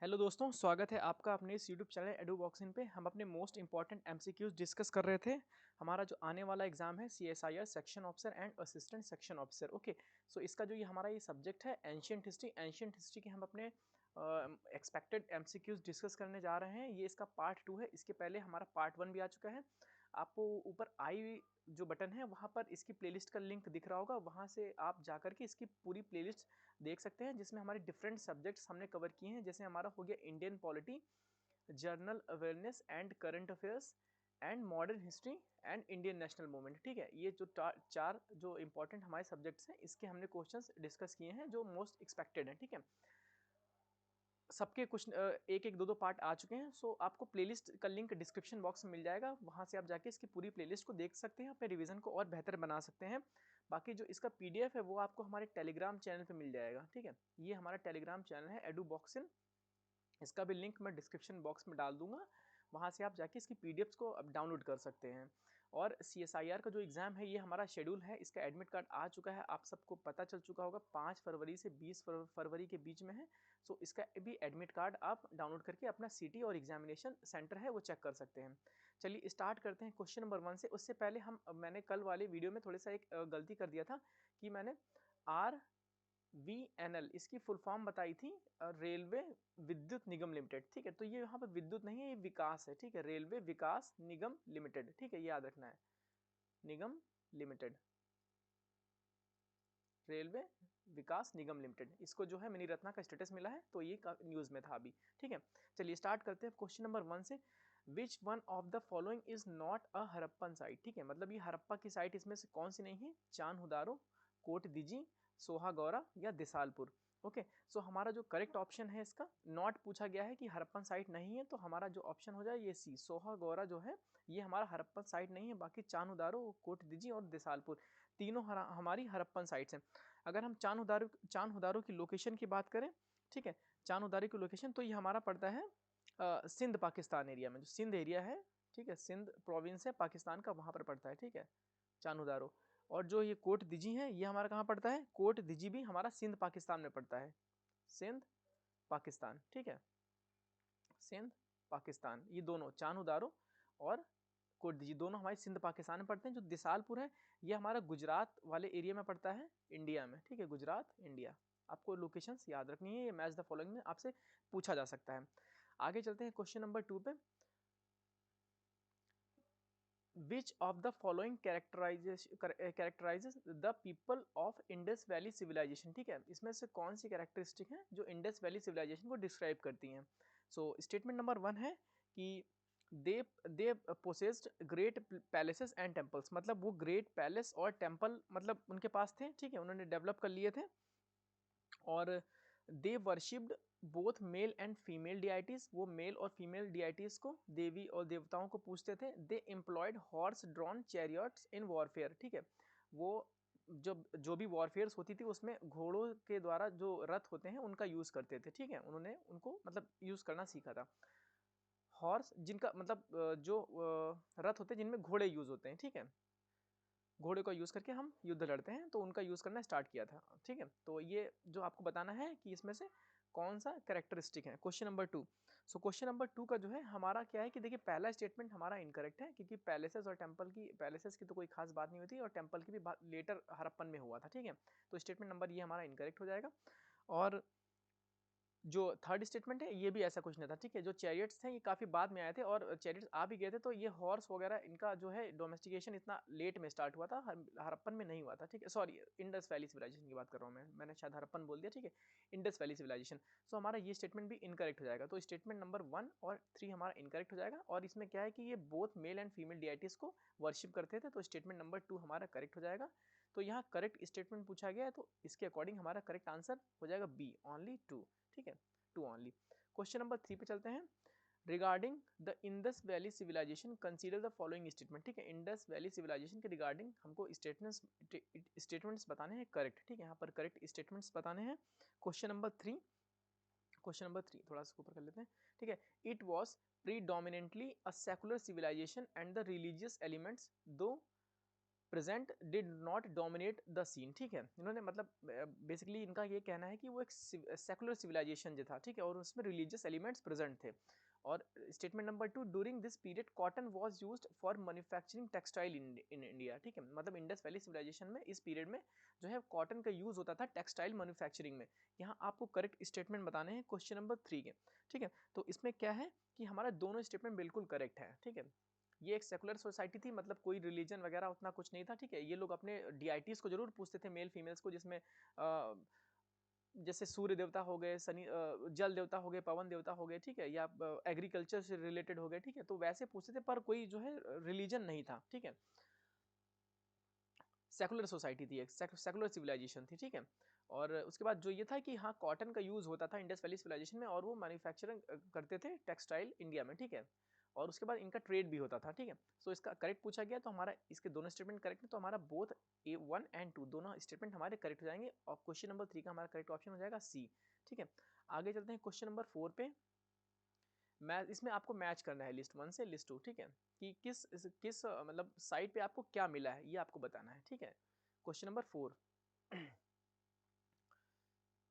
Hello दोस्तों, स्वागत है आपका अपने इस यूट्यूब चैनल एडुबॉक्सिन पे। हम अपने मोस्ट इंपॉर्टेंट एमसीक्यूज डिस्कस कर रहे थे। हमारा जो आने वाला एग्जाम है CSIR section officer and assistant section officer. Okay, so इसका जो ये हमारा ये सब्जेक्ट है एंशियंट हिस्ट्री के हम अपने एक्सपेक्टेड एमसीक्यूज डिस्कस करने जा रहे हैं। ये इसका पार्ट 2 है। इसके पहले हमारा पार्ट 1 भी आ चुका है। आपको ऊपर आई जो बटन है वहाँ पर इसकी प्लेलिस्ट का लिंक दिख रहा होगा, वहाँ से आप जाकर के इसकी पूरी प्लेलिस्ट देख सकते हैं, जिसमें हमारे डिफरेंट सब्जेक्ट्स हमने कवर किए हैं। जैसे हमारा हो गया Indian polity, journal awareness and current affairs and modern history and Indian national movement. ठीक है, ये जो चार जो इंपॉर्टेंट हमारे सब्जेक्ट्स हैं, इसके हमने क्वेश्चंस डिस्कस किए हैं जो मोस्ट एक्सपेक्टेड हैं। ठीक है, सबके कुछ एक एक दो दो पार्ट आ चुके हैं। सो आपको प्लेलिस्ट का लिंक डिस्क्रिप्शन बॉक्स में मिल जाएगा, वहाँ से आप जाके इसकी पूरी प्लेलिस्ट को देख सकते हैं, अपने रिवीजन को और बेहतर बना सकते हैं। बाकी जो इसका पीडीएफ है वो आपको हमारे टेलीग्राम चैनल पे मिल जाएगा। ठीक है, ये हमारा टेलीग्राम चैनल है एडुबॉक्सिन, इसका भी लिंक मैं डिस्क्रिप्शन बॉक्स में डाल दूंगा, वहाँ से आप जाके इसकी पीडीएफ्स को अब डाउनलोड कर सकते हैं। और सीएसआईआर का जो एग्ज़ाम है ये हमारा शेड्यूल है, इसका एडमिट कार्ड आ चुका है, आप सबको पता चल चुका होगा, 5 फरवरी से 20 फरवरी के बीच में है। सो इसका भी एडमिट कार्ड आप डाउनलोड करके अपना सिटी और एग्जामिनेशन सेंटर है वो चेक कर सकते हैं। चलिए स्टार्ट करते हैं क्वेश्चन नंबर 1 से। उससे पहले मैंने कल वाले वीडियो में थोड़ा सा एक गलती कर दिया था कि मैंने आर VNL इसकी फुल फॉर्म बताई थी, रेलवे विद्युत निगम लिमिटेड। ठीक है, तो ये यहाँ पर विद्युत नहीं है, ये विकास है। ठीक है, रेलवे विकास निगम लिमिटेड। ठीक है, ये याद रखना है, निगम लिमिटेड, रेलवे विकास निगम लिमिटेड। इसको जो है मिनी रत्ना का स्टेटस मिला है, तो ये न्यूज़ में था अभी। ठीक है, चलिए स्टार्ट करते हैं क्वेश्चन नंबर 1 से। विच one of the following is not a Harappan site. ठीक है, मतलब ये हरप्पा की साइट इसमें से कौन सी नहीं है? चान हुदारो, कोट दिजी, सोहागौरा या दिसालपुर। ओके, सो हमारा जो करेक्ट ऑप्शन है, इसका नॉट पूछा गया है कि हरप्पन साइट नहीं है, तो हमारा जो ऑप्शन हो जाए ये सी, सोहागौरा जो है ये हमारा हरप्पन साइट नहीं है। बाकी चान हुदारो, कोट दिजी और दिसालपुर तीनों हमारी हरप्पन साइट्स हैं। अगर हम चान हुदारो की लोकेशन की बात करें, ठीक है, चान हुदारो की लोकेशन तो ये हमारा पड़ता है सिंध पाकिस्तान एरिया में, जो सिंध एरिया है, ठीक है, सिंध प्रोविंस है पाकिस्तान का, वहाँ पर पड़ता है। ठीक है, चान हुदारो। और जो ये कोट दिजी है ये हमारा कहाँ पड़ता है? कोट दिजी भी हमारा सिंध पाकिस्तान में पड़ता है, सिंध पाकिस्तान। ठीक है, सिंध पाकिस्तान, ये दोनों चान उदारो और कोट दिजी दोनों हमारे सिंध पाकिस्तान में पड़ते हैं। जो दिसालपुर है ये हमारा गुजरात वाले एरिया में पड़ता है, इंडिया में। ठीक है, गुजरात इंडिया। आपको लोकेशंस याद रखनी है, ये मैच द फॉलोइंग में आपसे पूछा जा सकता है। आगे चलते हैं क्वेश्चन नंबर 2 पे। Which of the following characterizes the people of Indus valley civilization. ठीक है, इसमें से कौन सी कैरेक्टरिस्टिक है जो इंडस वैली सिविलाइजेशन को डिस्क्राइब करती हैं? सो स्टेटमेंट नंबर 1 है कि they they possessed great palaces and temples, मतलब वो ग्रेट पैलेस और टेम्पल मतलब उनके पास थे। ठीक है, उन्होंने डेवलप कर लिए थे। और they worshipped both male and female deities, वो मेल और फीमेल डियाइटीज को, देवी और देवताओं को पूजते थे। They employed horse drawn chariots in warfare. ठीक है, वो जो भी वॉरफेयर्स होती थी उसमें घोड़ों के द्वारा जो रथ होते हैं उनका यूज़ करते थे। ठीक है, उन्होंने उनको मतलब यूज़ करना सीखा था। हॉर्स जिनका मतलब जो रथ होते हैं जिनमें घोड़े यूज़ होते हैं। ठीक है, घोड़े का यूज़ करके हम युद्ध लड़ते हैं, तो उनका यूज़ करना स्टार्ट किया था। ठीक है, तो ये जो आपको बताना है कि इसमें से कौन सा कैरेक्टरिस्टिक है। Question number 2। सो क्वेश्चन नंबर 2 का जो है हमारा क्या है कि देखिए पहला स्टेटमेंट हमारा इनकरेक्ट है, क्योंकि पैलेसेस और टेम्पल की, पैलेसेस की तो कोई खास बात नहीं होती और टेम्पल की भी बात लेटर हड़प्पन में हुआ था। ठीक है, तो स्टेटमेंट नंबर ये हमारा इनकरेक्ट हो जाएगा। और जो थर्ड स्टेटमेंट है ये भी ऐसा कुछ नहीं था। ठीक है, जो चैरियट्स थे ये काफ़ी बाद में आए थे और चैरियट्स आ भी गए थे, तो ये हॉर्स वगैरह इनका जो है डोमेस्टिकेशन इतना लेट में स्टार्ट हुआ था, हड़प्पन में नहीं हुआ था। ठीक है, सॉरी, इंडस वैली सिविलाइजेशन की बात कर रहा हूँ मैंने शायद हड़प्पन बोल दिया। ठीक है, इंडस वैली सिविलाइजेशन। सो हमारा ये स्टेटमेंट भी इनकरेक्ट हो जाएगा, तो स्टेटमेंट नंबर 1 और 3 हमारा इनकरेक्ट हो जाएगा। और इसमें क्या है कि ये बोथ मेल एंड फीमेल डियाइटीज़ को वर्शिप करते थे, तो स्टेटमेंट नंबर 2 हमारा करेक्ट हो जाएगा। तो यहाँ करेक्ट स्टेटमेंट पूछा गया है, तो इसके अकॉर्डिंग हमारा करेक्ट आंसर हो जाएगा बी, ओनली 2। ठीक है, 2 ओनली। क्वेश्चन नंबर 3 पे चलते हैं। Regarding the Indus valley civilization consider the following statement. ठीक है, इंडस वैली सिविलाइजेशन के रिगार्डिंग हमको स्टेटमेंट्स बताने हैं करेक्ट। ठीक है, यहाँ पर करेक्ट स्टेटमेंट्स बताने हैं। क्वेश्चन नंबर 3 थोड़ा सा ऊपर कर लेते हैं। ठीक है, it was predominantly a secular civilization and the religious elements, though present did not dominate the scene, ठीक है। इन्होंने मतलब बेसिकली इनका ये कहना है कि वो एक सेकुलर सिविलाइजेशन जो था, ठीक है, और उसमें रिलीजियस एलिमेंट्स प्रेजेंट थे। और statement number 2, during this period cotton was used for manufacturing textile in India, ठीक है। मतलब इंडस वैली सिविलाइजेशन में इस पीरियड में जो है कॉटन का यूज होता था टेक्सटाइल मैन्युफैक्चरिंग में। यहाँ आपको करेक्ट स्टेटमेंट बताने हैं क्वेश्चन नंबर 3 के, ठीक है। तो इसमें क्या है कि हमारा दोनों स्टेटमेंट बिल्कुल करेक्ट है, ठीक है। ये एक सेकुलर सोसाइटी थी, मतलब कोई रिलीजन वगैरह उतना कुछ नहीं था, ठीक है। ये लोग अपने डीआईटीज को जरूर पूछते थे, मेल फीमेल्स को, जिसमें जैसे सूर्य देवता हो गए, जल देवता हो गए, पवन देवता हो गए, ठीक है, या एग्रीकल्चर से रिलेटेड हो गए, ठीक है। तो वैसे पूछते थे, पर कोई जो है रिलीजन नहीं था, ठीक है। सेकुलर सोसाइटी थी, एक सेकुलर सिविलाइजेशन थी, ठीक है। और उसके बाद जो ये था कि हाँ कॉटन का यूज होता था इंडस वैली सिविलाइजेशन में, और वो मैन्युफैक्चरिंग करते थे टेक्सटाइल इंडिया में, ठीक है। और उसके बाद इनका ट्रेड भी होता था, ठीक है। सो इसका करेक्ट पूछा गया, तो हमारा इसके दोनों स्टेटमेंट करेक्ट है, तो हमारा बोथ A1 एंड 2 दोनों स्टेटमेंट हमारे करेक्ट हो जाएंगे, और क्वेश्चन नंबर 3 का हमारा करेक्ट ऑप्शन हो जाएगा सी, ठीक है। आगे चलते हैं क्वेश्चन नंबर 4 पे। इसमें आपको मैच करना है लिस्ट 1 से लिस्ट 2, ठीक है, कि किस मतलब साइड पे आपको क्या मिला है, ये आपको बताना है, ठीक है। क्वेश्चन नंबर 4,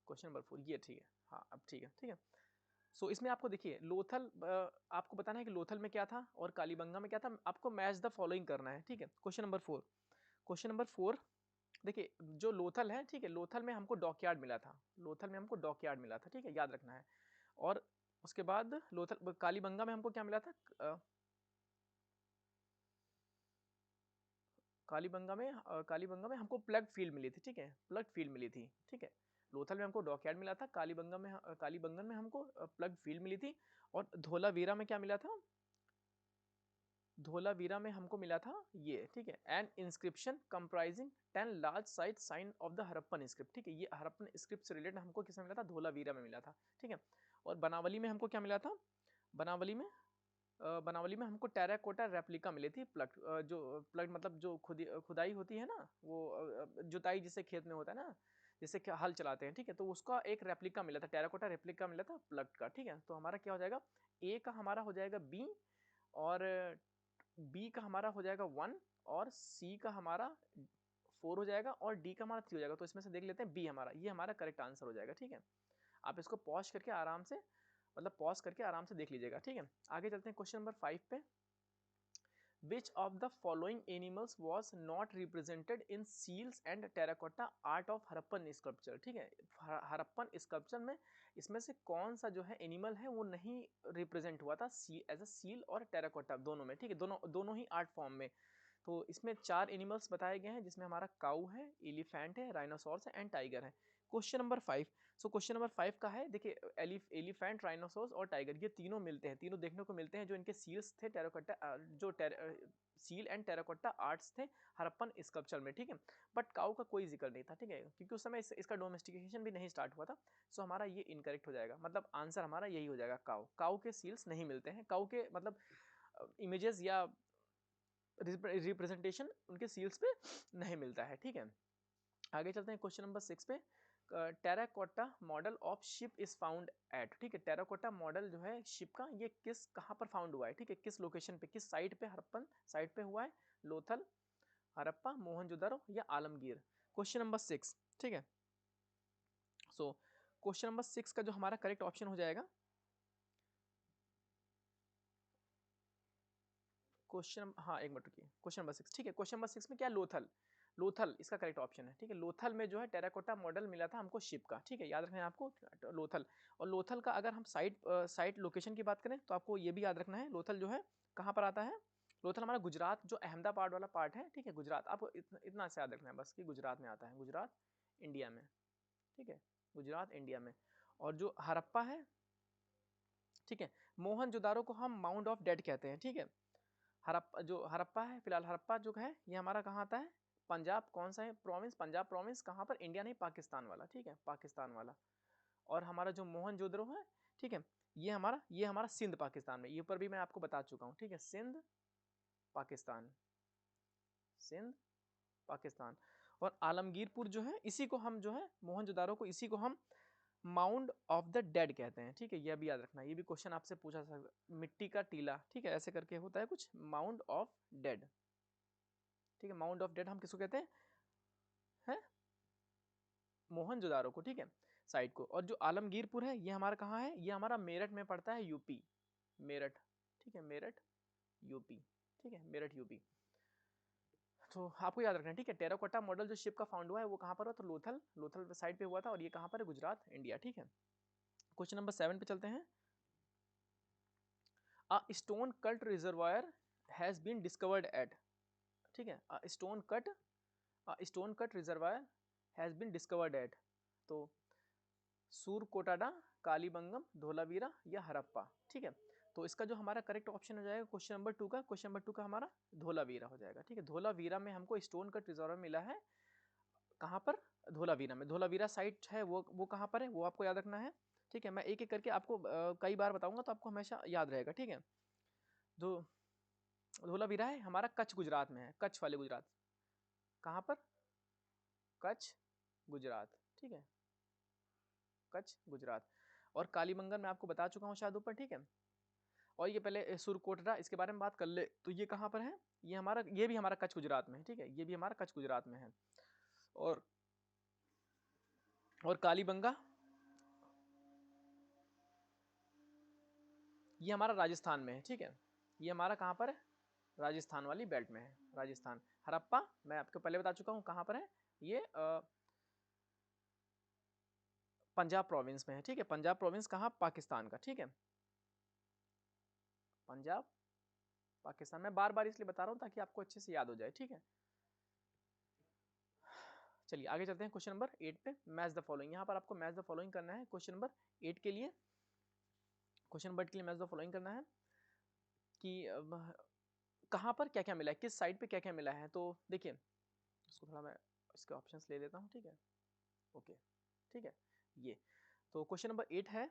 क्वेश्चन नंबर 4 ये ठीक है, हाँ अब ठीक है, ठीक है। सो इसमें आपको देखिए लोथल, आपको बताना है कि लोथल में क्या था और कालीबंगा में क्या था, आपको मैच द फॉलोइंग करना है, ठीक है। क्वेश्चन नंबर 4, क्वेश्चन नंबर 4 देखिए, जो लोथल है, ठीक है, लोथल में हमको डॉकयार्ड मिला था, लोथल में हमको डॉकयार्ड मिला था, ठीक है, याद रखना है। और उसके बाद लोथल कालीबंगा में हमको क्या मिला था, कालीबंगा में हमको प्लग फील्ड मिली थी, ठीक है, प्लग फील्ड मिली थी, ठीक है। लोथल में हमको डॉकयार्ड मिला था, कालीबंगन में हमको प्लग फील्ड मिली थी। और धोलावीरा में क्या मिला था, धोलावीरा में हमको मिला था ये, ठीक है, an inscription comprising 10 large size sign of the Harappan script, ठीक है। ये हरप्पन स्क्रिप्ट से रिलेटेड हमको किसमें मिला था, धोलावीरा में मिला था, ठीक है। और बनावली में हमको क्या मिला था, बनावली में बनावली में हमको टेराकोटा रेप्लिका मिली थी, जो प्लग मतलब जो खुदाई होती है ना, वो जुताई जिससे खेत में होता है ना, जिससे हल चलाते हैं, ठीक है। तो उसका एक रेप्लिका मिला था, टेराकोटा रेप्लिका मिला था प्लग का, ठीक है। तो हमारा क्या हो जाएगा, ए का हमारा हो जाएगा बी, और बी का हमारा हो जाएगा 1, और सी का हमारा 4 हो जाएगा, और डी का हमारा 3 हो जाएगा। तो इसमें से देख लेते हैं बी हमारा, ये हमारा करेक्ट आंसर हो जाएगा, ठीक है। आप इसको पॉज करके आराम से, मतलब पॉज करके आराम से देख लीजिएगा, ठीक है। आगे चलते हैं क्वेश्चन नंबर 5 पे। Which of the following animals was not represented in seals and terracotta art of Harappan sculpture, ठीक है। हरप्पन स्कल्पचर में इसमें से कौन सा जो है एनिमल है वो नहीं रिप्रेजेंट हुआ था एज अ सील और टेराकोटा दोनों में, ठीक है, दोनों ही आर्ट फॉर्म में। तो इसमें 4 एनिमल्स बताए गए हैं, जिसमें हमारा काऊ है, एलिफेंट है, राइनोसॉर्स है एंड टाइगर है। क्वेश्चन नंबर 5, सो क्वेश्चन नंबर 5 का है, देखिए एलिफेंट, राइनोसॉर्स और टाइगर, ये तीनों मिलते हैं, तीनों देखने को मिलते हैं, जो इनके सील्स थे टेराकोटा, जो सील एंड टेराकोटा आर्ट्स थे हरप्पन स्कल्पचर में, ठीक है। बट काऊ का कोई जिक्र नहीं था, ठीक है, क्योंकि उस समय इसका डोमेस्टिकेशन भी नहीं स्टार्ट हुआ था। सो हमारा ये इनकरेक्ट हो जाएगा, मतलब आंसर हमारा यही हो जाएगा, काऊ के सील्स नहीं मिलते हैं, काऊ के मतलब इमेजेस या रिप्रेजेंटेशन उनके सील्स पे नहीं मिलता है, ठीक है। आगे चलते हैं क्वेश्चन नंबर 6 पे। Terracotta model of ship is found at, ठीक है। टेराकोटा मॉडल जो है शिप का, ये कहाँ पर फाउंड हुआ है, ठीक है, किस लोकेशन पे, किस साइट पे, हरप्पन साइट पे हुआ है, लोथल, हरप्पा, मोहनजोदड़ो या आलमगीर। क्वेश्चन नंबर 6, ठीक है। सो क्वेश्चन नंबर 6 का जो हमारा करेक्ट ऑप्शन हो जाएगा, क्वेश्चन, हाँ एक मिनट रुकिए, क्वेश्चन नंबर 6, ठीक है। क्वेश्चन नंबर 6 में क्या, लोथल, लोथल इसका करेक्ट ऑप्शन है, ठीक है। लोथल में जो है टेराकोटा मॉडल मिला था हमको शिप का, ठीक है, याद रखना है आपको लोथल। और लोथल का अगर हम साइट लोकेशन की बात करें तो आपको ये भी याद रखना है, लोथल जो है कहाँ पर आता है, लोथल हमारा गुजरात, जो अहमदाबाद वाला पार्ट है, ठीक है, गुजरात, आपको इतना से याद रखना है बस कि गुजरात में आता है, गुजरात इंडिया में, ठीक है, गुजरात इंडिया में। और जो हरप्पा है, ठीक है, मोहनजोदारो को हम माउंट ऑफ डेड कहते हैं, ठीक है। हरप्पा है, फिलहाल हरप्पा जो है ये हमारा कहाँ आता है, पंजाब, कौन सा है प्रोविंस, पंजाब प्रोविंस, कहाँ पर, इंडिया नहीं, पाकिस्तान वाला, ठीक है, पाकिस्तान वाला। और हमारा जो मोहनजोदड़ो है, ठीक है, ये हमारा सिंध पाकिस्तान में, ये ऊपर भी मैं आपको बता चुका हूँ, ठीक है, सिंध पाकिस्तान, सिंध पाकिस्तान। और आलमगीरपुर जो है, इसी को हम जो है मोहनजोदारो को, इसी को हम माउंड ऑफ द डेड कहते हैं, ठीक है, यह भी याद रखना, ये भी क्वेश्चन आपसे पूछा सकता, मिट्टी का टीला, ठीक है, ऐसे करके होता है कुछ, माउंड ऑफ डेड। ठीक है, माउंट ऑफ डेड हम किसको कहते हैं, मोहनजोदारो को, ठीक है, साइट को। और जो आलमगीरपुर है ये हमारा कहाँ है, ये हमारा मेरठ में पड़ता है, यूपी, मेरठ, ठीक है, मेरठ यूपी, ठीक है, मेरठ यूपी। तो आपको याद रखना है, ठीक है। टेराकोटा मॉडल जो शिप का फाउंड हुआ है वो कहाँ पर हुआ, तो लोथल साइड पे हुआ था, और ये कहाँ पर है, गुजरात, इंडिया, ठीक है। क्वेश्चन नंबर 7 पे चलते हैं। A stone cut reservoir has been discovered at, ठीक है, stone cut reservoir has been discovered at, तो सूरकोटाडा, कालीबंगम, धोलावीरा या हरप्पा, ठीक है। तो इसका जो हमारा करेक्ट ऑप्शन हो जाएगा क्वेश्चन नंबर 2 का हमारा धोलावीरा हो जाएगा, ठीक है। धोलावीरा में हमको स्टोन कट रिजर्वायर मिला है, कहाँ पर, धोलावीरा में। धोलावीरा साइट है वो कहाँ पर है, वो आपको याद रखना है, ठीक है। मैं एक एक करके आपको कई बार बताऊंगा तो आपको हमेशा याद रहेगा, ठीक है। धोलावीरा है हमारा कच्छ गुजरात में है, कच्छ वाले गुजरात, कहाँ पर, कच्छ गुजरात, ठीक है, कच्छ गुजरात। और कालीबंगन मैं आपको बता चुका हूँ शायद ऊपर, ठीक है। और ये पहले सुरकोटरा, इसके बारे में बात कर ले, तो ये कहाँ पर है, ये भी हमारा कच्छ गुजरात में है, ठीक है, ये भी हमारा कच्छ गुजरात में है। और कालीबंगा ये हमारा राजस्थान में है, ठीक है, ये हमारा कहाँ पर है, राजस्थान वाली बेल्ट में है, राजस्थान। हरप्पा मैं आपको पहले बता चुका हूँ कहाँ पर है, ये पंजाब प्रोविंस में है, ठीक है। पंजाब प्रोविंस कहाँ, पाकिस्तान का, ठीक है, पंजाब पाकिस्तान। मैं बार बार इसलिए बता रहा हूँ ताकि आपको अच्छे से याद हो जाए, ठीक है। चलिए आगे चलते हैं क्वेश्चन नंबर 8 पे। मैच द फॉलोइंग, यहाँ पर आपको मैच द फॉलोइंग करना है क्वेश्चन नंबर 8 के लिए। क्वेश्चन नंबर 8 के लिए मैच द फॉलोइंग करना है कि कहाँ पर क्या क्या मिला है, किस साइड पे क्या क्या मिला है। तो देखिए इसको थोड़ा मैं इसके ऑप्शंस ले लेता हूँ, ठीक है, ओके, ठीक है। ये तो क्वेश्चन नंबर 8 है,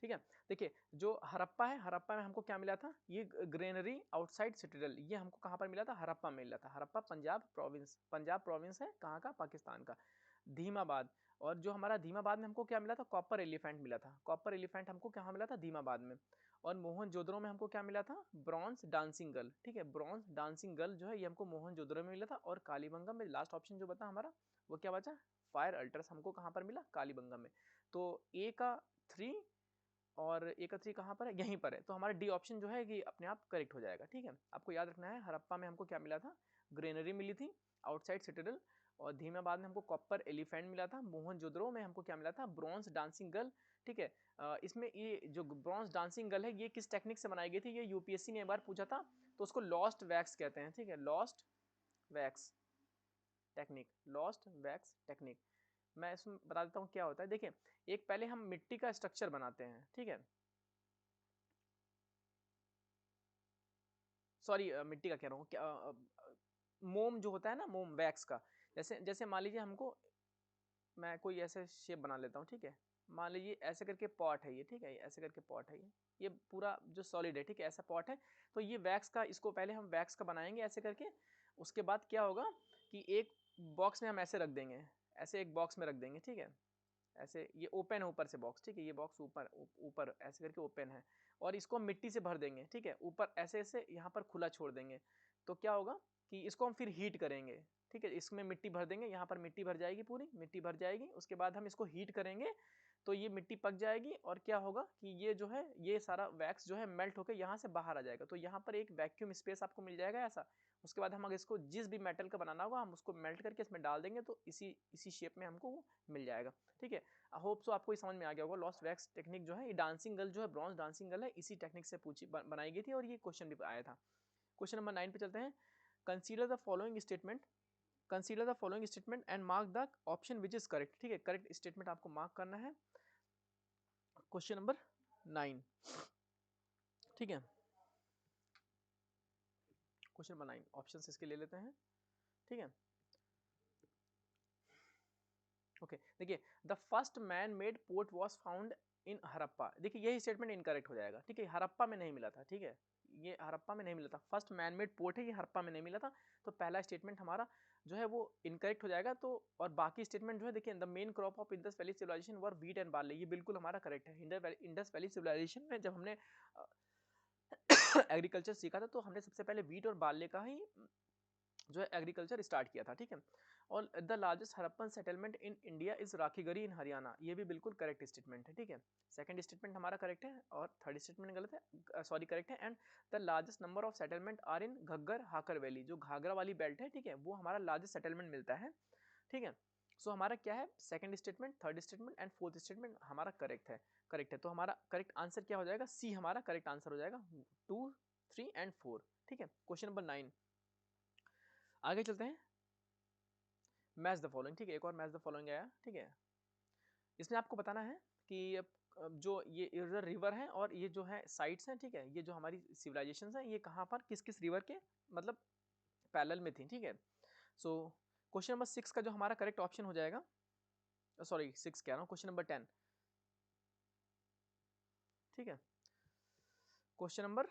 ठीक है। देखिए जो हरप्पा है, हरप्पा में हमको क्या मिला था, ये ग्रेनरी आउटसाइड सिटिडल, ये हमको कहाँ पर मिला था, हरप्पा में मिला था। हरप्पा पंजाब प्रोविंस है, कहाँ का, पाकिस्तान का। धीमाबाद, और जो हमारा धीमाबाद में हमको क्या मिला था, कॉपर एलिफेंट मिला था, कॉपर एलिफेंट हमको कहाँ मिला था, धीमाबाद में। और मोहनजोदड़ो में हमको क्या मिला था, ब्रॉन्ज डांसिंग गर्ल, ठीक है, ब्रॉन्ज डांसिंग गर्ल जो है ये हमको मोहनजोदड़ो में मिला था। और कालीबंगम में लास्ट ऑप्शन जो बता हमारा वो क्या बचा, फायर अल्टर्स हमको कहाँ पर मिला, कालीबंगम में। तो ए का 3 और ए का 3 कहाँ पर है, यहीं पर है। तो हमारा डी ऑप्शन जो है कि अपने आप करेक्ट हो जाएगा, ठीक है। आपको याद रखना है हरप्पा में हमको क्या मिला था, ग्रेनरी मिली थी, आउटसाइड सिटिडल। और धीमाबाद में हमको कॉपर एलिफेंट मिला था। मोहनजोदड़ो में हमको क्या मिला था, ब्रॉन्ज डांसिंग गर्ल, ठीक है। इसमें ये जो ब्रॉन्ज डांसिंग गर्ल है ये किस टेक्निक से बनाई गई थी, ये यूपीएससी ने एक बार पूछा था, तो उसको लॉस्ट वैक्स कहते हैं, ठीक है, lost wax technique, lost wax technique. मैं इसमें बता देता हूँ क्या होता है। देखिए एक पहले हम मिट्टी का स्ट्रक्चर बनाते हैं, ठीक है, सॉरी मिट्टी का कह रहा हूँ क्या, मोम जो होता है ना, मोम वैक्स का। जैसे जैसे मान लीजिए हमको, मैं कोई ऐसे शेप बना लेता हूँ, ठीक है। मान लीजिए ऐसे करके पॉट है ये, ठीक है, ऐसे करके पॉट है ये पूरा जो सॉलिड है, ठीक है, ऐसा पॉट है। तो ये वैक्स का, इसको पहले हम वैक्स का बनाएंगे ऐसे करके। उसके बाद क्या होगा कि एक बॉक्स में हम ऐसे रख देंगे, ऐसे एक बॉक्स में रख देंगे, ठीक है, ऐसे ये ओपन है ऊपर से बॉक्स, ठीक है, ये बॉक्स ऊपर ऊपर ऐसे करके ओपन है। और इसको हम मिट्टी से भर देंगे, ठीक है, ऊपर ऐसे ऐसे यहाँ पर खुला छोड़ देंगे। तो क्या होगा कि इसको हम फिर हीट करेंगे, ठीक है, इसमें मिट्टी भर देंगे, यहाँ पर मिट्टी भर जाएगी, पूरी मिट्टी भर जाएगी। उसके बाद हम इसको हीट करेंगे तो ये मिट्टी पक जाएगी। और क्या होगा कि ये जो है ये सारा वैक्स जो है मेल्ट होकर यहाँ से बाहर आ जाएगा। तो यहाँ पर एक वैक्यूम स्पेस आपको मिल जाएगा ऐसा। उसके बाद हम अगर इसको जिस भी मेटल का बनाना होगा हम उसको मेल्ट करके इसमें डाल देंगे, तो इसी शेप में हमको वो मिल जाएगा, ठीक है। आई होप सो आपको ये समझ में आ गया होगा। लॉस्ट वैक्स टेक्निक जो है, ये डांसिंग गर्ल जो है, ब्रॉन्ज डांसिंग गर्ल है, इसी टेक्निक से बनाई गई थी, और ये क्वेश्चन भी आया था। क्वेश्चन नंबर 9 पे चलते हैं। Consider the following statement, consider the following statement and mark the option which is correct, ठीक है, करेक्ट स्टेटमेंट आपको मार्क करना है। क्वेश्चन नंबर 9, ठीक है, क्वेश्चन नंबर 9 ऑप्शन इसके ले लेते हैं, ठीक है, ओके। देखिए the first man made port was found in Harappa, देखिए यही स्टेटमेंट इनकरेक्ट हो जाएगा, ठीक है, हरप्पा में नहीं मिला था, ठीक है, ये हड़प्पा में नहीं मिला था, फर्स्ट मैन मेड पोर्ट है, ये हड़प्पा में नहीं मिला था, तो पहला स्टेटमेंट हमारा जो है वो इनकरेक्ट हो जाएगा। तो और बाकी स्टेटमेंट जो है देखिए, the main crop of Indus valley civilization were wheat and barley, ये बिल्कुल हमारा करेक्ट है। इंडस वैली सिविलाइजेशन में जब हमने एग्रीकल्चर सीखा था तो हमने सबसे पहले व्हीट और बार्ले का ही जो है एग्रीकल्चर स्टार्ट किया था, ठीक है। और the largest Harappan settlement in India is Rakhigarhi in Haryana, ये भी बिल्कुल करेक्ट स्टेटमेंट है, ठीक है। सेकंड स्टेटमेंट हमारा करेक्ट है और थर्ड स्टेटमेंट गलत है, सॉरी करेक्ट है। And the largest number of settlement are in Ghaggar हाकर valley, जो घाघरा वाली बेल्ट है, ठीक है, वो हमारा लार्जेस्ट सेटलमेंट मिलता है, ठीक है। सो हमारा क्या है, second statement, third statement and fourth statement हमारा करेक्ट है, करेक्ट है। तो हमारा करेक्ट आंसर क्या हो जाएगा, सी हमारा करेक्ट आंसर हो जाएगा, 2, 3 एंड 4, ठीक है। क्वेश्चन नंबर 9 आगे चलते हैं। मैच द फॉलोइंग, ठीक है, एक और मैच द फॉलोइंग आया, ठीक है। इसमें आपको बताना है कि जो ये इधर रिवर है और ये जो है साइट्स हैं, ठीक है, ये जो हमारी सिविलाइजेशंस हैं ये कहाँ पर किस किस रिवर के मतलब पैरेलल में थी, ठीक है। सो क्वेश्चन नंबर 6 का जो हमारा करेक्ट ऑप्शन हो जाएगा, सॉरी 6 कह रहा हूँ, क्वेश्चन नंबर 10, ठीक है। क्वेश्चन नंबर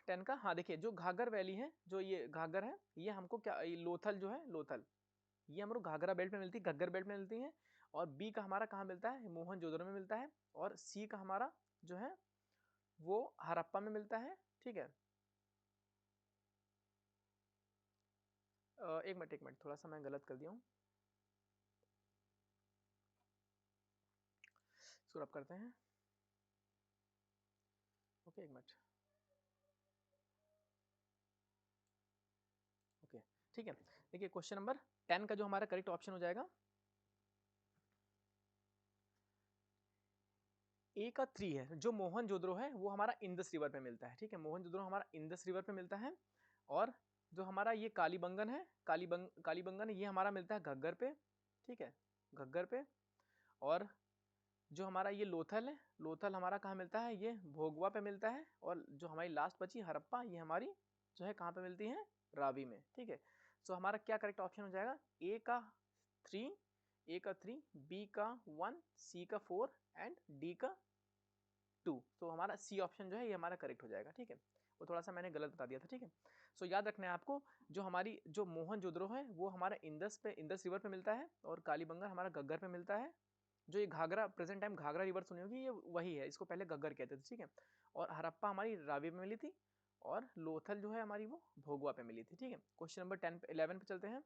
10 का, हाँ देखिए, जो घाघर वैली है, जो ये घाघर है, ये हमको क्या, ये लोथल जो है, लोथल ये हम लोग घाघरा बेल्ट में मिलती है, घग्गर बेल्ट में मिलती है। और बी का हमारा कहाँ मिलता है, मोहनजोदड़ो में मिलता है। और सी का हमारा जो है वो हड़प्पा में मिलता है, ठीक है। एक मिनट थोड़ा सा मैं गलत कर दिया हूँ, इसको रब करते हैं, ओके एक मिनट, ओके ठीक है। देखिए क्वेश्चन नंबर 10 का जो हमारा करेक्ट ऑप्शन हो जाएगा, ए का 3 है, जो मोहनजोदड़ो है वो हमारा इंदस रिवर पे मिलता है, ठीक है। मोहनजोदड़ो हमारा इंदस रिवर पे मिलता है। और जो हमारा ये कालीबंगन है, कालीबंगन ये हमारा मिलता है घग्गर पे, ठीक है, घग्गर पे। और जो हमारा ये लोथल है, लोथल हमारा कहाँ मिलता है, ये भोगवा पे मिलता है। और जो हमारी लास्ट बची हड़प्पा, ये हमारी जो है कहाँ पे मिलती है, रावी में, ठीक है। सो हमारा क्या करेक्ट ऑप्शन हो जाएगा, ए का 3, बी का 1, सी का 4 एंड डी का 2। तो हमारा सी ऑप्शन जो है ये हमारा करेक्ट हो जाएगा, ठीक है। वो थोड़ा सा मैंने गलत बता दिया था, ठीक है। सो याद रखना है आपको, जो हमारी जो मोहनजोदड़ो है वो हमारा इंदस रिवर पे मिलता है, और कालीबंगन हमारा घग्गर पे मिलता है। जो ये Ghaghara, present time Ghaghara river सुनी होगी, ये वही है, इसको पहले घग्गर कहते थे, ठीक है। और हड़प्पा हमारी रावी में मिली थी, और लोथल जो है हमारी वो भोगवा पे मिली थी, ठीक है। क्वेश्चन नंबर 11 पे चलते हैं।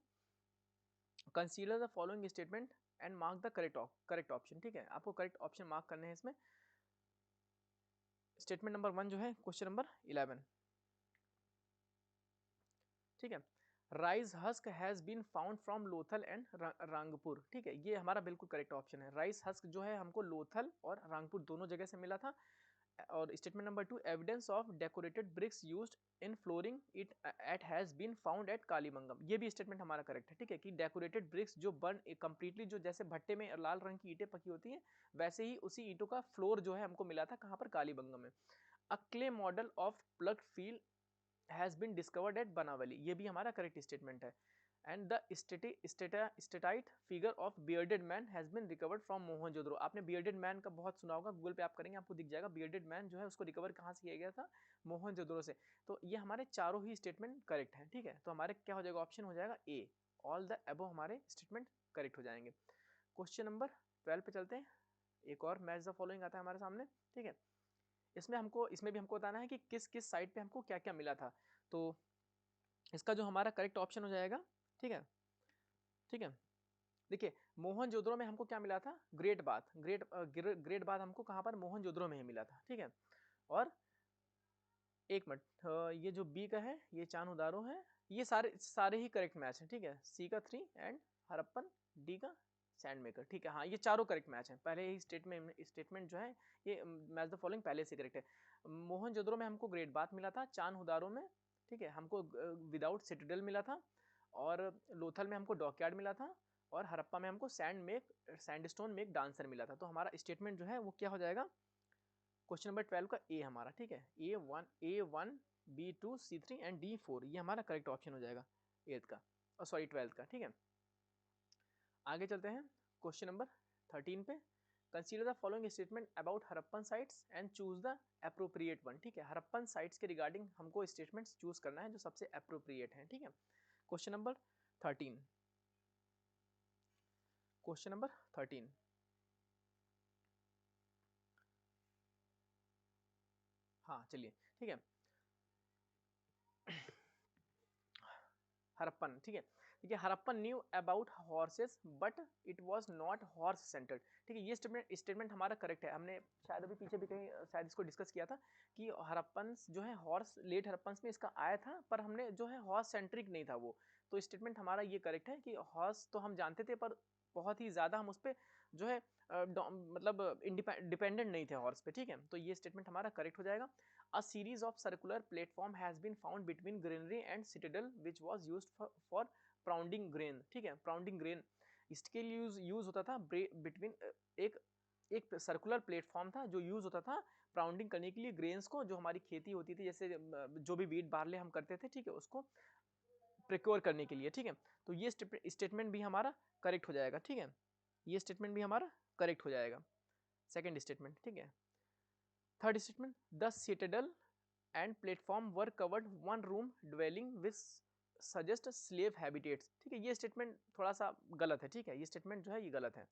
Consider the following statement and mark the correct option, ठीक है। आपको करेक्ट ऑप्शन मार्क करने हैं इसमें। स्टेटमेंट नंबर 1 जो है क्वेश्चन नंबर 11, ठीक है। Rice husk has been found from Lothal and Rangpur, ठीक है, ये हमारा बिल्कुल करेक्ट ऑप्शन है। राइस हस्क जो है हमको लोथल और रांगपुर दोनों जगह से मिला था। और statement number 2, evidence of decorated bricks used in flooring it at has been found at Kalibangan, ये भी स्टेटमेंट हमारा करेक्ट है, ठीक है। कि डेकोरेटेड ब्रिक्स जो बर्न कंप्लीटली, जो जैसे भट्टे में लाल रंग की ईंटें पकी होती हैं, वैसे ही उसी ईंटों का फ्लोर जो है हमको मिला था, कहाँ पर, कालीबंगम में। A clay model of plough field has been discovered at Banawali, ये भी हमारा करेक्ट स्टेटमेंट है। And the steatite figure of bearded man has been recovered from Mohenjodaro, आपने बियर्डेड मैन का बहुत सुना होगा, गूगल पे आप करेंगे आपको दिख जाएगा, बियर्डेड मैन जो है उसको रिकवर कहाँ से किया गया था, मोहनजोदड़ो से। तो ये हमारे चारों ही स्टेटमेंट करेक्ट हैं, ठीक है। तो हमारे क्या हो जाएगा, ऑप्शन हो जाएगा ए, ऑल द अबव हमारे स्टेटमेंट करेक्ट हो जाएंगे। क्वेश्चन नंबर 12 पे चलते हैं। एक और मैच द फॉलोइंग आता है हमारे सामने, ठीक है। इसमें भी हमको बताना है कि किस किस साइड पे हमको क्या क्या मिला था। तो इसका जो हमारा करेक्ट ऑप्शन हो जाएगा, ठीक है, ठीक है। देखिए मोहनजोदड़ो में हमको क्या मिला था, ग्रेट बाथ, ग्रेट बाथ हमको कहाँ पर, मोहनजोदड़ो में ही मिला था, ठीक है। और एक मिनट, ये जो बी का है ये चानउदारो है, ये सारे सारे ही करेक्ट मैच हैं, ठीक है। सी का 3 एंड हड़प्पन, डी का सैंड मेकर, ठीक है। हाँ ये चारों करेक्ट मैच हैं, पहले ही स्टेटमेंट जो है ये मैच द फॉलोइंग पहले से करेक्ट है। मोहनजोदड़ो में हमको ग्रेट बाथ मिला था, चानउदारो में, ठीक है, हमको विदाउट सिटाडेल मिला था। और लोथल में हमको डॉकयार्ड मिला था। और हड़प्पा में हमको सैंडस्टोन मेक डांसर मिला था। तो हमारा स्टेटमेंट जो है वो क्या हो जाएगा, क्वेश्चन नंबर 12 का ए हमारा, ठीक है। A1 B2 C3 and D4, ये हमारा करेक्ट ऑप्शन हो जाएगा 8th का, और सॉरी 12th का, ठीक है। आगे चलते हैं क्वेश्चन नंबर 13 पे। Consider the following statement about Harappan sites and choose the appropriate one. ठीक है, हरप्पन साइट्स के रिगार्डिंग हमको स्टेटमेंट्स चूज करना है जो सबसे एप्रोप्रिएट है। ठीक है, क्वेश्चन नंबर 13, क्वेश्चन नंबर 13, हाँ चलिए ठीक है, हरप्पन। ठीक है, देखिए Harappan knew about horses but it was not horse centred. ठीक है, ये स्टेटमेंट हमारा करेक्ट है। हमने शायद अभी पीछे भी कहीं शायद इसको डिस्कस किया था कि हरप्पन जो है हॉर्स लेट हरप्पन में इसका आया था, पर हमने जो है हॉर्स सेंट्रिक नहीं था वो। तो स्टेटमेंट हमारा ये करेक्ट है कि हॉर्स तो हम जानते थे पर बहुत ही ज़्यादा हम उस पर जो है मतलब डिपेंडेंट नहीं थे हॉर्स पे। ठीक है, तो ये स्टेटमेंट हमारा करेक्ट हो जाएगा। A series of circular platform has been found between granary and citadel which was used for pounding grain। ठीक है, pounding grain इसके लिए यूज होता था बिटवीन एक सर्कुलर प्लेटफॉर्म था जो यूज होता था प्राउंडिंग करने के लिए ग्रेन्स को, जो हमारी खेती होती थी, जैसे जो भी वीट बार्ले हम करते थे। ठीक है, उसको प्रिक्योर करने के लिए। ठीक है, तो ये स्टेटमेंट भी हमारा करेक्ट हो जाएगा। ठीक है, ये स्टेटमेंट भी हमारा करेक्ट हो जाएगा, सेकेंड स्टेटमेंट। ठीक है, third statement, the Citadel and platform were covered one room dwelling with suggest slave habitats. ठीक है, ये स्टेटमेंट थोड़ा सा गलत है। ठीक है, ये स्टेटमेंट जो है ये गलत है,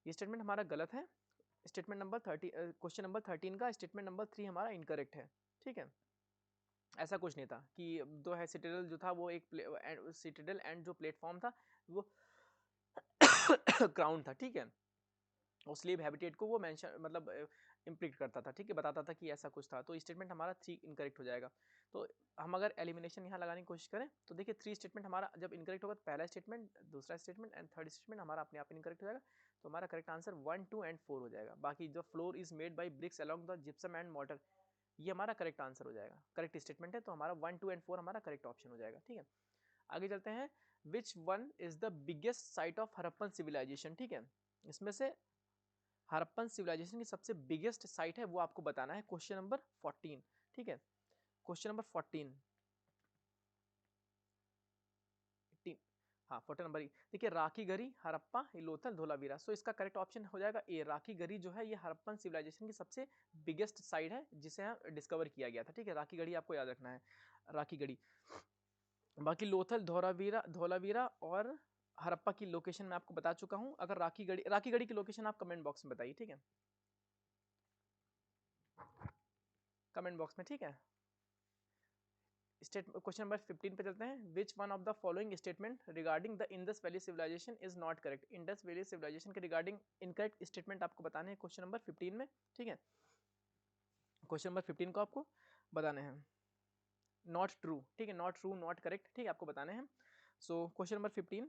ये स्टेटमेंट हमारा गलत है। स्टेटमेंट नंबर 30, क्वेश्चन नंबर 13 का स्टेटमेंट नंबर 3 हमारा इनकरेक्ट है। ठीक है, ऐसा कुछ नहीं था कि जो है सिटाडेल जो था वो एक सिटाडेल एंड जो प्लेटफॉर्म था वो क्राउन था। ठीक है, और स्लेव हैबिटेट को वो मेंशन मतलब इम्प्लिक्ट करता था। ठीक है, बताता था कि ऐसा कुछ था। तो स्टेटमेंट हमारा 3 इनकरेक्ट हो जाएगा। तो हम अगर एलिमिनेशन यहाँ लगाने की कोशिश करें तो देखिए 3 स्टेटमेंट हमारा जब इनकरेक्ट होगा तो पहला स्टेटमेंट, दूसरा स्टेटमेंट एंड थर्ड स्टेटमेंट हमारा अपने आप इनकरेक्ट हो जाएगा। तो हमारा करेक्ट आंसर 1, 2 एंड 4 हो जाएगा। बाकी जो floor is made by bricks along the gypsum and mortar, ये हमारा करेक्ट आंसर हो जाएगा, करेक्ट स्टेटमेंट है। तो हमारा 1, 2 एंड 4 हमारा करेक्ट ऑप्शन हो जाएगा। ठीक है, आगे चलते हैं। Which one is the biggest site of Harappan civilization. ठीक है, इसमें से हरप्पन सिविलाइजेशन की सबसे बिगेस्ट साइट है वो आपको बताना है। Question number 14। ठीक है, क्वेश्चन नंबर 14, हाँ 14 नंबर। देखिए राखी गरी, हरप्पा, लोथल, धोलावीरा। सो इसका करेक्ट ऑप्शन हो जाएगा ए, राखी गरी जो है ये हरप्पन सिविलाइजेशन की सबसे बिगेस्ट साइट है जिसे डिस्कवर किया गया था। ठीक है, राखी गढ़ी आपको याद रखना है, राखी गढ़ी। बाकी लोथल, धोलावीरा और हरप्पा की लोकेशन मैं आपको बता चुका हूं। अगर राखी गढ़ी की लोकेशन आप कमेंट बॉक्स में बताइए। ठीक है, कमेंट बॉक्स में। ठीक है, क्वेश्चन नंबर 15 पे चलते हैं। Which one of the following statement regarding the Indus valley civilization is not correct. Indus valley civilization के रिगार्डिंग इनकरेक्ट स्टेटमेंट आपको बताने हैं क्वेश्चन नंबर 15 में। ठीक है, क्वेश्चन नंबर 15 को आपको बताने हैं। नॉट ट्रू, ठीक है, नॉट ट्रू, नॉट करेक्ट। ठीक है, आपको बताने हैं। So question number 15,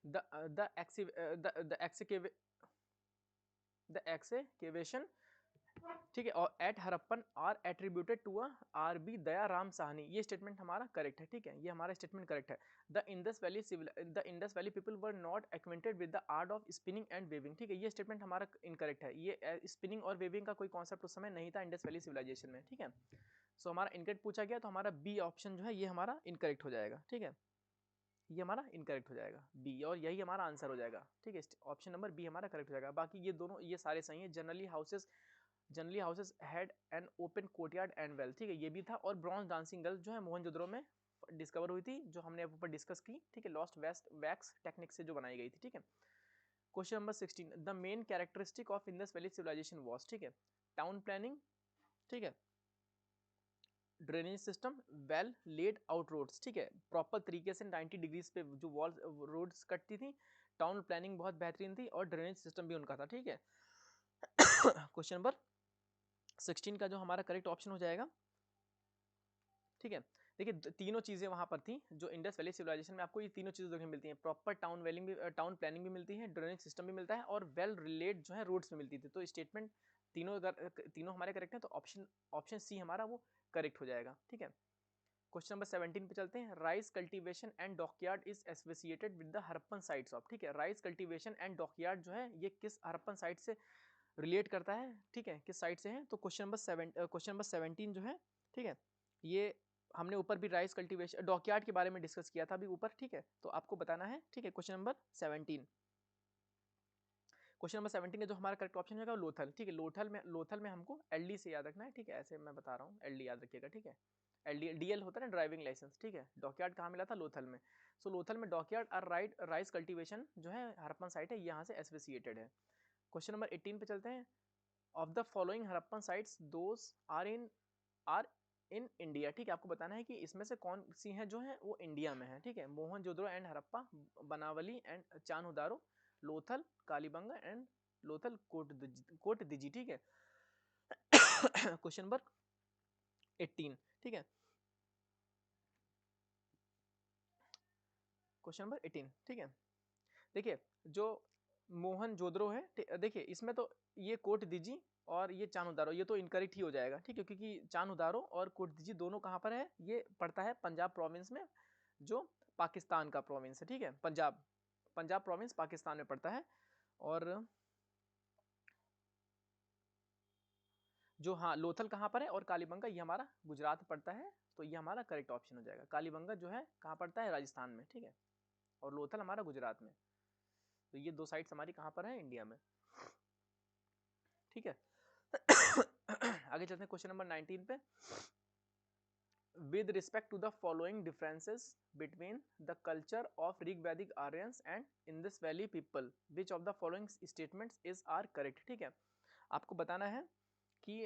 the excavation, ठीक है, और at Harappan are attributed to R B Daya Ram Sahni. ये स्टेटमेंट हमारा करेक्ट है। ठीक है, ये हमारा स्टेटमेंट करेक्ट है। The Indus valley people were not acquainted with the art of spinning and weaving. ठीक है, ये स्टेटमेंट हमारा इनकरेक्ट है। ये स्पिनिंग और वेविंग का कोई कॉन्सेप्ट उस समय नहीं था इंडस वैली सिविलाइजेशन में। ठीक है, सो हमारा इनकरेक्ट पूछा गया तो हमारा बी ऑप्शन जो है ये हमारा इनकरेक्ट हो जाएगा। ठीक है, ये हमारा इनकरेक्ट हो जाएगा बी, और यही हमारा आंसर हो जाएगा। ठीक है, ऑप्शन नंबर बी हमारा करेक्ट हो जाएगा। बाकी ये दोनों ये सारे सही है। Generally houses had an open courtyard and well. ठीक है, ये भी था। और ब्रॉन्ज डांसिंग गर्ल जो है मोहनजोदड़ो में डिस्कवर हुई थी, जो हमने ऊपर डिस्कस की। ठीक है, लॉस्ट वेस्ट वैक्स टेक्निक से जो बनाई गई थी। ठीक है, question number 16, the main characteristic of Indus valley civilization was. ठीक है, टाउन प्लानिंग, ठीक है, drainage system, well laid out roads. ठीक है, प्रॉपर तरीके से 90 डिग्रीज पे जो वॉल रोड्स कटती थी, टाउन प्लानिंग बहुत बेहतरीन थी और ड्रेनेज सिस्टम भी उनका था। ठीक है, क्वेश्चन नंबर 16 का जो हमारा करेक्ट ऑप्शन हो जाएगा। ठीक है, देखिए तीनों चीजें वहां पर थी जो इंडस वैली सिविलाइजेशन में आपको ये तीनों चीजें देखने मिलती हैं। प्रॉपर टाउन प्लानिंग भी मिलती है, ड्रेनेज सिस्टम भी मिलता है और वेल रिलेट जो है रोड्स में मिलती थी। तो स्टेटमेंट तीनों हमारे करेक्ट हैं, तो ऑप्शन सी हमारा वो करेक्ट हो जाएगा। ठीक है, क्वेश्चन नंबर 17 पे चलते हैं। Rice cultivation and dockyard is associated with the Harappan sites of. ठीक है, राइस कल्टीवेशन एंड डॉकयार्ड जो है ये किस हरप्पन साइट से रिलेट करता है। ठीक है, किस साइट से है। तो क्वेश्चन नंबर 17 जो है, ठीक है, ये हमने ऊपर भी राइस कल्टीवेशन डॉकयार्ड के बारे में डिस्कस किया था अभी ऊपर, ठीक है, तो आपको बताना है, ठीक है। क्वेश्चन नंबर 17, क्वेश्चन नंबर 17 का जो हमारा करेक्ट ऑप्शन है लोथल, ठीक है। लोथल में हमको एलडी से याद रखना है, ठीक है, ऐसे मैं बता रहा हूँ, एलडी याद रखिएगा, ठीक है। एलडी डीएल होता है ना, ड्राइविंग लाइसेंस, ठीक है। डॉकयार्ड कहाँ मिला था? लोथल में। सो लोथल में डॉकयार्ड और राइस कल्टीवेशन जो है हड़प्पन साइट है, यहाँ से एसोसिएटेड है। क्वेश्चन नंबर 18 पे चलते हैं। Of the following Harappan sites those are in India, ठीक है। आपको बताना है कि इसमें से कौन सी हैं जो है वो इंडिया में है, ठीक है। Mohenjodaro and Harappa, Banawali and Chanhudaro, Lothal, Kalibanga and Lothal Kotdiji, ठीक है। क्वेश्चन नंबर 18, ठीक है। क्वेश्चन नंबर 18, ठीक है। देखिए जो मोहनजोदड़ो है, देखिए इसमें तो ये कोटदिजी और ये चानउदारो, ये तो इनकरेक्ट ही हो जाएगा, ठीक है, क्योंकि चानउदारो और कोटदिजी दोनों कहाँ पर है? ये पड़ता है पंजाब प्रोविंस में, जो पाकिस्तान का प्रोविंस है, ठीक है। पंजाब प्रोविंस पाकिस्तान में पड़ता है। और जो हाँ लोथल कहाँ पर है और कालीबंगा ये हमारा गुजरात पड़ता है, तो ये हमारा करेक्ट ऑप्शन हो जाएगा। कालीबंगा जो है कहाँ पड़ता है? राजस्थान में, ठीक है, और लोथल हमारा गुजरात में। तो ये दो साइट्स हमारी कहाँ पर है? इंडिया में, ठीक है। आगे चलते हैं क्वेश्चन नंबर 19 पे। With respect to the following differences between the culture of Rig-Vedic Aryans and Indus Valley people, which of the following statements is are correct, ठीक है। आपको बताना है कि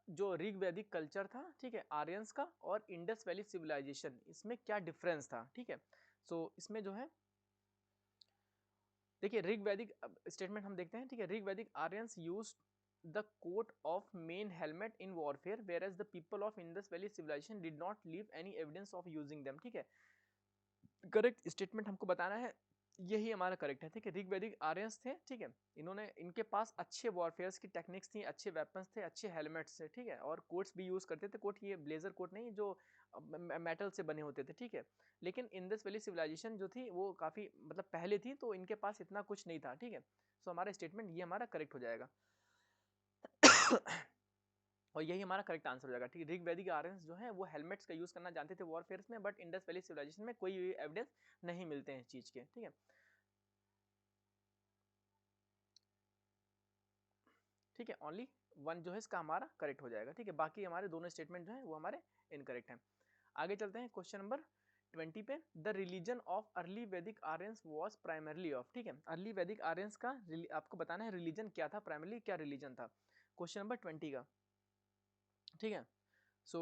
जो ऋग वैदिक कल्चर था, ठीक है, आर्यंस का, और इंडस वैली सिविलाइजेशन, इसमें क्या डिफरेंस था, ठीक है। सो इसमें जो है देखिए ऋग वैदिक स्टेटमेंट हम देखते हैं, ठीक है। Rig Vedic Aryans used the coat of mail helmet in warfare, whereas the people of Indus Valley civilization did not leave any evidence of using them, ठीक है। करेक्ट स्टेटमेंट हमको बताना है, यही हमारा करेक्ट है, ठीक है। ऋग्वैदिक आर्यंस थे, ठीक है, इन्होंने, इनके पास अच्छे वॉरफेयर्स की टेक्निक्स थी, अच्छे वेपन्स थे, अच्छे हेलमेट्स थे, ठीक है, और कोट्स भी यूज करते थे। कोट ये ब्लेजर कोट नहीं जो मेटल से बने होते थे, ठीक है। लेकिन इंडस वैली सिविलाइजेशन जो थी वो काफी मतलब पहले थी, तो इनके पास इतना कुछ नहीं था, ठीक है। सो हमारा स्टेटमेंट ये हमारा करेक्ट हो जाएगा। और यही हमारा करेक्ट आंसर हो जाएगा, ठीक है। ऋग वैदिक आर्यंस जो है वो हेलमेट्स का यूज करना जानते थे वॉरफेयर्स में, बट इंडस वैली सिविलाइजेशन में कोई एविडेंस नहीं मिलते हैं इस चीज के, ठीक है। ठीक है, ओनली वन जो है इसका हमारा करेक्ट हो जाएगा, ठीक है। बाकी हमारे दोनों स्टेटमेंट जो है वो हमारे इनकरेक्ट हैं। आगे चलते हैं क्वेश्चन नंबर 20 पे। द रिलीजन ऑफ अर्ली वैदिक आर्यंस वाज प्राइमरली ऑफ, ठीक है। अर्ली वैदिक आर्यंस का आपको बताना है रिलीजन क्या था, प्राइमरली क्या रिलीजन था, क्वेश्चन नंबर 20 का, ठीक है। सो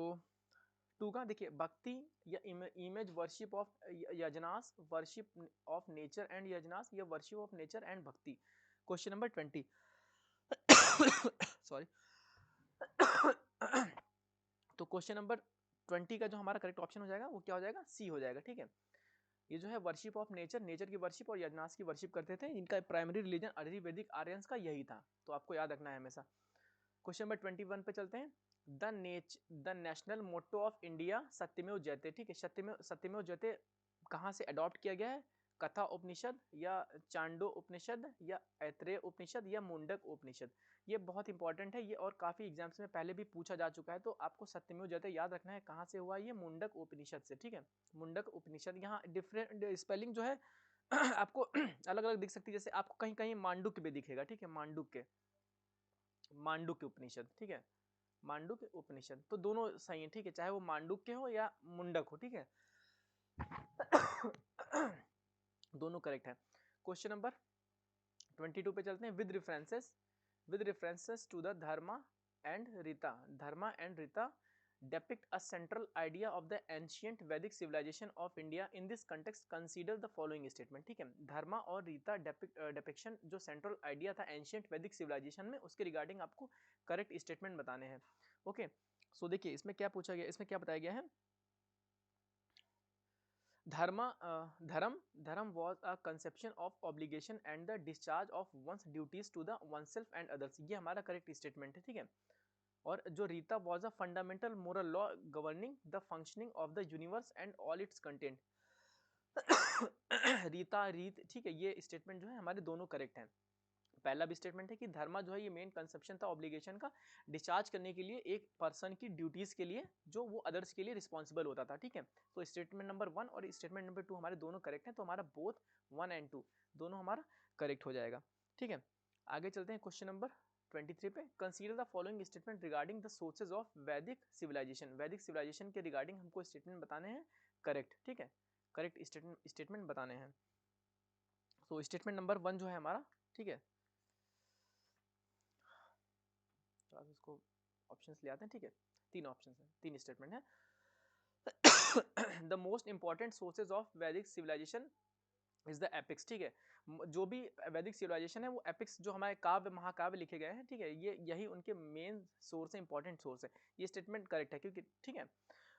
2 का देखिए, भक्ति या image worship of yajnas, worship of nature and yajnas, या worship of nature and bhakti, question number 20। Sorry. तो क्वेश्चन नंबर 20 का जो हमारा करेक्ट ऑप्शन हो जाएगा वो क्या हो जाएगा? सी हो जाएगा, ठीक है। ये जो है वर्शिप ऑफ नेचर, नेचर की वर्शिप और यजनास की वर्शिप करते थे, इनका प्राइमरी रिलीजन अर्ली वैदिक आर्यंस का यही था, तो आपको याद रखना है हमेशा। क्वेश्चन नंबर 21 पे चलते हैं। The national motto of India Satyameva Jayate, ठीक है। सत्यमेव जयते कहाँ से अडॉप्ट किया गया है? कथा उपनिषद, या चांडो उपनिषद, या ऐत्रेय उपनिषद, या मुंडक उपनिषद। ये बहुत इंपॉर्टेंट है ये, और काफी एग्जाम्स में पहले भी पूछा जा चुका है, तो आपको सत्यमेव जयते याद रखना है कहाँ से हुआ ये? मुंडक उपनिषद से, ठीक है। मुंडक उपनिषद, यहाँ डिफरेंट स्पेलिंग जो है आपको अलग अलग दिख सकती है, जैसे आपको कहीं कहीं मांडुक्य भी दिखेगा, ठीक है, मांडुक्य उपनिषद, ठीक है, मांडुक्य उपनिषद, तो दोनों सही है, ठीक है, चाहे वो मांडुक्य हो या मुंडक हो, ठीक है। दोनों करेक्ट है। क्वेश्चन नंबर 22 पे चलते हैं। With references to the dharma and rita depict a central idea of the ancient Vedic civilization of India. In this context, consider the following statement, ठीक है। धर्मा और रीता डिपिक्शन जो सेंट्रल आइडिया था एंशियंट वैदिक सिविलाइजेशन में, उसके रिगार्डिंग आपको करेक्ट स्टेटमेंट बताने हैं, ओके। सो देखिए इसमें क्या पूछा गया, इसमें क्या बताया गया है? धर्म was a conception of obligation and the discharge of one's duties to the oneself and others, ये हमारा करेक्ट स्टेटमेंट है, ठीक है। और जो Rita was a fundamental moral law governing the functioning of the universe and all it's content. रीत, ठीक है, ये स्टेटमेंट जो है हमारे दोनों करेक्ट हैं। पहला भी स्टेटमेंट है कि धर्मा जो है ये मेन कंसेप्शन था ऑब्लिगेशन का, डिस्चार्ज करने के लिए एक पर्सन की ड्यूटीज के लिए जो वो अदर्स के लिए रिस्पॉन्सिबल होता था, ठीक है। तो स्टेटमेंट नंबर 1 और स्टेटमेंट नंबर 2 हमारे दोनों करेक्ट हैं, तो हमारा बोथ 1 एंड 2 दोनों हमारा करेक्ट हो जाएगा, ठीक है। आगे चलते हैं क्वेश्चन नंबर 23 पे। Consider the following statement regarding the sources of वैदिक सिविलाइजेशन। वैदिक सिविलाइजेशन के रिगार्डिंग हमको स्टेटमेंट बताने हैं करेक्ट, ठीक है, करेक्ट स्टेटमेंट बताने हैं। तो स्टेटमेंट नंबर 1 जो है हमारा, ठीक है, तो आप इसको ऑप्शंस ले आते हैं, ठीक है, 3 ऑप्शंस हैं, 3 स्टेटमेंट है। The most important sources of वैदिक सिविलाइजेशन इज द एपिक्स, ठीक है। जो भी वैदिक सिविलाइजेशन है वो एपिक्स जो हमारे काव्य महाकाव्य लिखे गए हैं, ठीक है, ये यही उनके मेन सोर्स है, इंपॉर्टेंट सोर्स है। ये स्टेटमेंट करेक्ट है क्योंकि, ठीक है।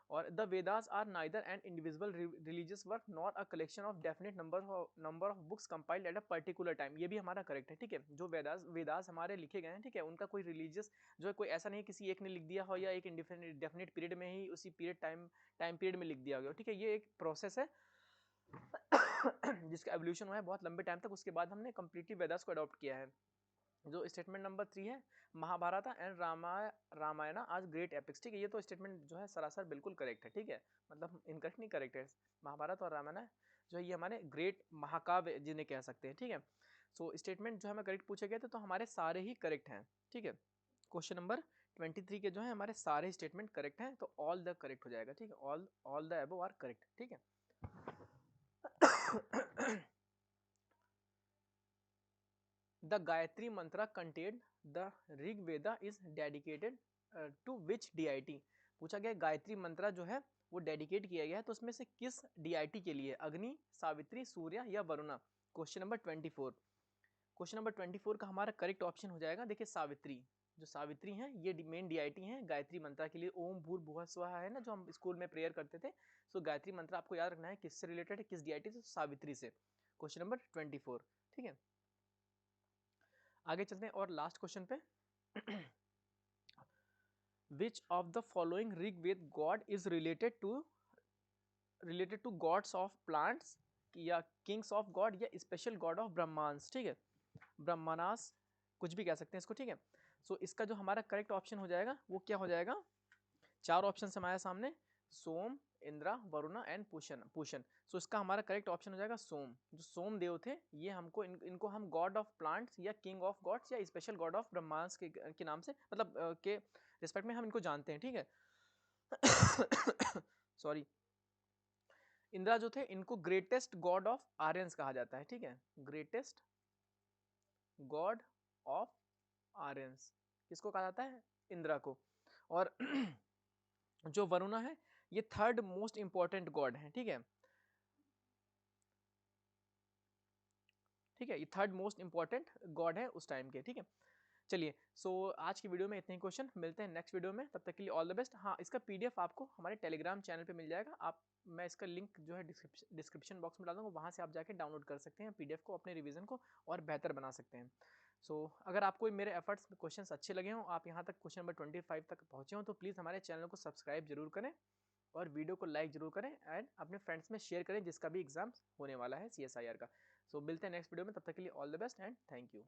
और the Vedas are neither an individual religious work not a collection of definite number of books compiled at a particular time, ये भी हमारा करेक्ट है, ठीक है। जो वेदास हमारे लिखे गए हैं, ठीक है, उनका कोई रिलीजियस जो है कोई ऐसा नहीं किसी एक ने लिख दिया हो या एक डेफिनेट पीरियड में ही उसी टाइम पीरियड में लिख दिया गया, ठीक है। ये एक प्रोसेस है जिसका एवोल्यूशन हुआ है बहुत लंबे टाइम तक, उसके बाद हमने कंप्लीटली वेदास को अडॉप्ट किया है। जो स्टेटमेंट नंबर 3 है, महाभारत एंड रामायण आज ग्रेट एपिक्स, ठीक है, ये तो स्टेटमेंट जो है सरासर बिल्कुल करेक्ट है, ठीक है, मतलब इनकरेक्ट नहीं, करेक्ट है। महाभारत और रामायण जो है ये हमारे ग्रेट महाकाव्य जिन्हें कह सकते हैं, ठीक है। सो स्टेटमेंट जो हमें करेक्ट पूछे गए थे तो हमारे सारे ही करेक्ट हैं, ठीक है। क्वेश्चन नंबर 23 के जो है हमारे सारे स्टेटमेंट करेक्ट हैं, तो ऑल द करेक्ट हो जाएगा, ठीक है, all the above are correct, ठीक है। The Gayatri mantra contained the Rig Veda is dedicated to which deity? पूछा गया गायत्री मंत्र जो है वो डेडिकेट किया गया है तो उसमें से किस डीआईटी के लिए, अग्नि, सावित्री, सूर्य या Varuna. Question number 24, question number 24 का हमारा करेक्ट ऑप्शन हो जाएगा, देखिए सावित्री, जो सावित्री हैं ये मेन डीआईटी हैं गायत्री मंत्र के लिए। ओम भूर्भुवः स्वः है ना जो हम स्कूल में प्रेयर करते थे, सो गायत्री मंत्र आपको याद रखना है किससे रिलेटेड है, किस डीआईटी से, सावित्री से। क्वेश्चन नंबर 24, ठीक है। आगे चलते हैं और लास्ट क्वेश्चन पे। Which of the following Rigveda god is related to gods of plants या किंग्स ऑफ गॉड या स्पेशल गॉड ऑफ ब्रह्मांस, ठीक है, ब्रह्मणास कुछ भी कह सकते हैं इसको, ठीक है। सो इसका जो हमारा करेक्ट ऑप्शन हो जाएगा वो क्या हो जाएगा, 4 ऑप्शन हमारे सामने, सोम, इंद्रा, वरुणा एंड पूषण। सो इसका हमारा करेक्ट ऑप्शन हो जाएगा सोम। जो सोम देव थे ये हमको इनको हम गॉड ऑफ प्लांट्स या किंग ऑफ गॉड्स या स्पेशल गॉड ऑफ ब्रह्मांस के नाम से, मतलब के रिस्पेक्ट में हम इनको जानते हैं, ठीक है। सॉरी, इंद्रा जो थे इनको ग्रेटेस्ट गॉड ऑफ आर्यंस कहा जाता है, ठीक है, ग्रेटेस्ट गॉड ऑफ आर्यंस किसको कहा जाता है, इंद्रा को। और जो वरुणा है ये 3rd मोस्ट इंपॉर्टेंट गॉड है, ठीक है, ठीक है, ये 3rd मोस्ट इंपॉर्टेंट गॉड है उस टाइम के, ठीक है। चलिए, सो आज की वीडियो में इतने ही क्वेश्चन, मिलते हैं नेक्स्ट वीडियो में, तब तक के लिए ऑल द बेस्ट। हाँ, इसका पीडीएफ आपको हमारे टेलीग्राम चैनल पे मिल जाएगा, मैं इसका लिंक जो है डिस्क्रिप्शन बॉक्स में डाल दूँगा, वहाँ से आप जाके डाउनलोड कर सकते हैं पीडीएफ को, अपने रिवीजन को और बेहतर बना सकते हैं। सो अगर आपको मेरे एफर्ट्स क्वेश्चन अच्छे लगे हों, आप यहाँ तक क्वेश्चन नंबर 25 तक पहुँचे हों, तो प्लीज़ हमारे चैनल को सब्सक्राइब जरूर करें और वीडियो को लाइक जरूर करें एंड अपने फ्रेंड्स में शेयर करें जिसका भी एग्जाम होने वाला है CSIR का। सो मिलते हैं नेक्स्ट वीडियो में, तब तक के लिए all the best and thank you.